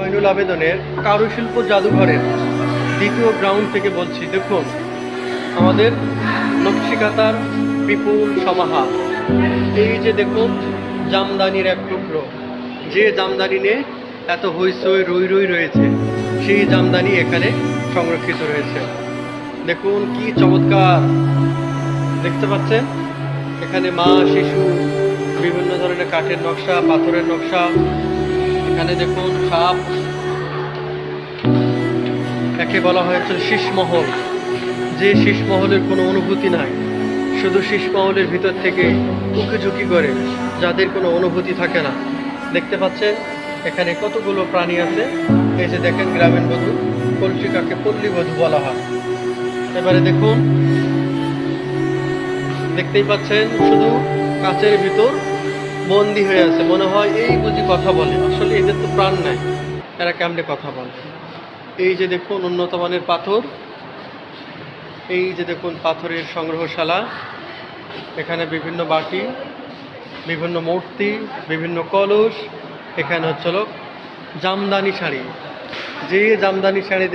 জয়নুল আবেদনের কারুশিল্প জাদুঘরের দ্বিতীয় গ্রাউন্ড থেকে বলছি। দেখুন আমাদের নকশিকাতার বিপুল সমাহার। এই যে দেখুন জামদানির এক টুকরো, যে জামদানি নিয়ে এত হইচই রই রই রয়েছে, সেই জামদানি এখানে সংরক্ষিত রয়েছে। দেখুন কি চমৎকার, দেখতে পাচ্ছেন এখানে মা শিশু বিভিন্ন ধরনের কাঠের নকশা, পাথরের নকশা। এখানে দেখুন সাপ, একে বলা হয়েছে শীষমহল, যে শীষমহলের কোনো অনুভূতি নাই, শুধু শীষমহলের ভিতর থেকে উঁকিঝুঁকি করে, যাদের কোনো অনুভূতি থাকে না। দেখতে পাচ্ছেন এখানে কতগুলো প্রাণী আছে। এই যে দেখেন গ্রামীণ বধূ, পল্লিকাকে পল্লী বধূ বলা হয়। এবারে দেখুন, দেখতেই পাচ্ছেন শুধু কাচের ভিতর বন্দি হয়ে আছে, মনে হয় এই বুঝি কথা বলে, আসলে এদের তো প্রাণ নাই, এরা কেমনে কথা বলে। এই যে দেখুন উন্নত মানের পাথর, এই যে দেখুন পাথরের সংগ্রহশালা। এখানে বিভিন্ন বাটি, বিভিন্ন মূর্তি, বিভিন্ন কলস। এখানে হচ্ছিল জামদানি শাড়ি, যে জামদানি শাড়ি